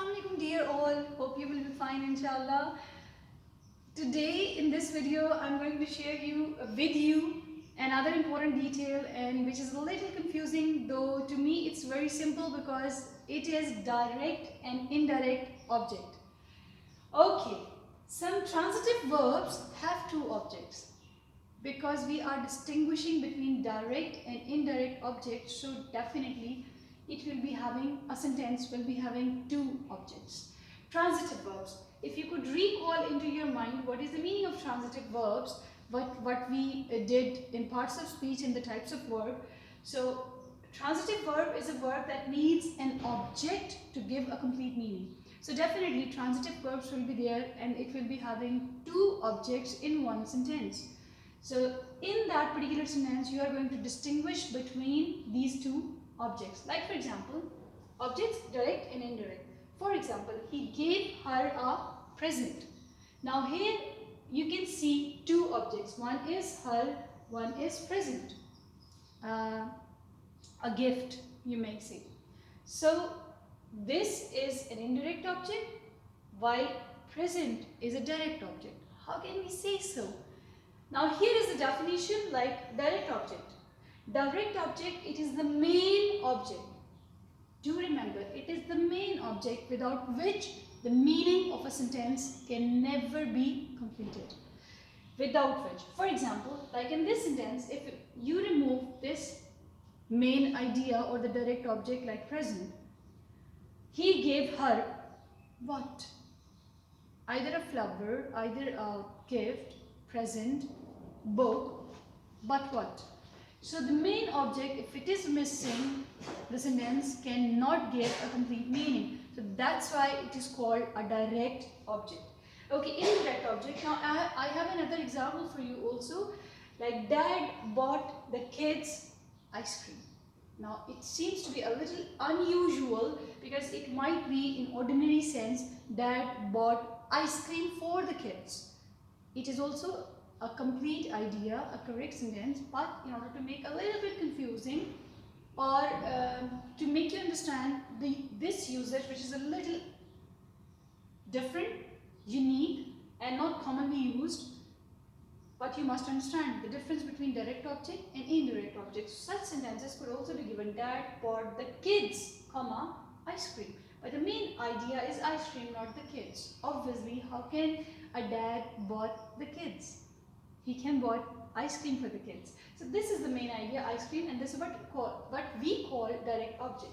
Assalamualaikum dear all, hope you will be fine inshallah. Today in this video I'm going to share with you another important detail, and which is a little confusing, though to me it's very simple because it is direct and indirect object. Okay, some transitive verbs have two objects. Because we are distinguishing between direct and indirect objects, so definitely it will be having, a sentence will be having two objects. Transitive verbs. If you could recall into your mind what is the meaning of transitive verbs, what we did in parts of speech in the types of verb. So transitive verb is a verb that needs an object to give a complete meaning. So definitely transitive verbs will be there and it will be having two objects in one sentence. So in that particular sentence, you are going to distinguish between these two objects. Like for example, objects direct and indirect. For example, he gave her a present. Now here you can see two objects. One is her, one is present. A gift, you may say. So this is an indirect object, while present is a direct object. How can we say so? Now here is the definition like direct object. Direct object, it is the main object. Do remember, it is the main object without which the meaning of a sentence can never be completed. Without which, for example, like in this sentence, if you remove this main idea or the direct object like present, he gave her what? Either a flower, either a gift, present, book, but what? So the main object, if it is missing, the sentence cannot give a complete meaning. So that's why it is called a direct object. Okay, indirect object. Now I have another example for you also. Like dad bought the kids ice cream. Now it seems to be a little unusual because it might be in ordinary sense dad bought ice cream for the kids. It is also a complete idea, a correct sentence, but in order to make a little bit confusing or to make you understand this usage, which is a little different, unique and not commonly used, but you must understand the difference between direct object and indirect object. Such sentences could also be given: dad bought the kids, comma, ice cream. But the main idea is ice cream, not the kids. Obviously, how can a dad bought the kids? He can bought ice cream for the kids. So this is the main idea, ice cream, and this is what we call direct object.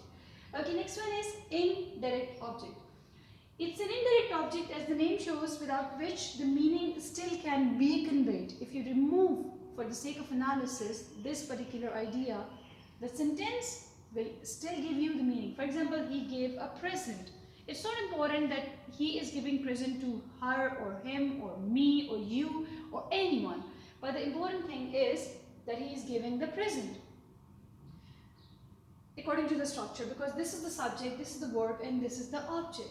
Okay, next one is indirect object. It's an indirect object, as the name shows, without which the meaning still can be conveyed. If you remove, for the sake of analysis, this particular idea, the sentence will still give you the meaning. For example, he gave a present. It's not important that he is giving present to her or him or me or you or anyone. But the important thing is that he is giving the present according to the structure, because this is the subject, this is the verb, and this is the object.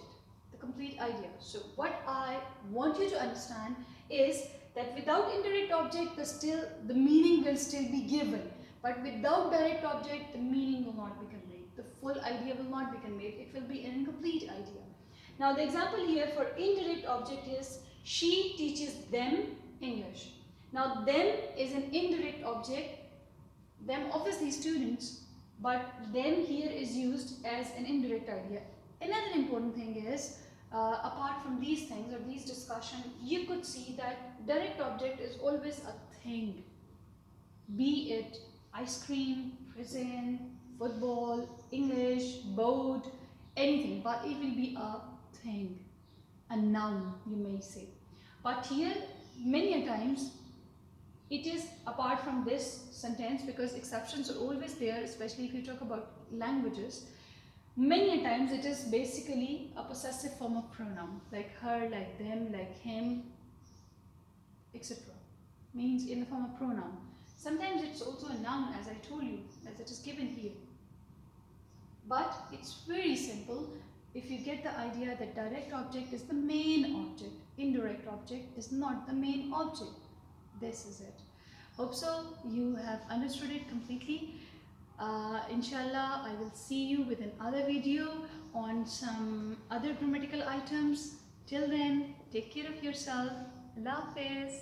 The complete idea. So what I want you to understand is that without indirect object, the meaning will still be given. But without direct object, the meaning will not be conveyed. The full idea will not be conveyed. It will be an incomplete idea. Now the example here for indirect object is she teaches them English. Now them is an indirect object. Them obviously students, but them here is used as an indirect idea. Another important thing is, apart from these things or these discussion, you could see that direct object is always a thing. Be it ice cream, present, football, English, boat, anything, but it will be a thing, a noun, you may say. But here, many a times, it is apart from this sentence, because exceptions are always there, especially if you talk about languages. Many a times it is basically a possessive form of pronoun, like her, like them, like him, etc. Means in the form of pronoun. Sometimes it's also a noun, as I told you, as it is given here. But it's very simple if you get the idea that direct object is the main object, indirect object is not the main object. This is it. Hope so you have understood it completely. Inshallah, I will see you with another video on some other grammatical items. Till then, take care of yourself. Allah Hafiz.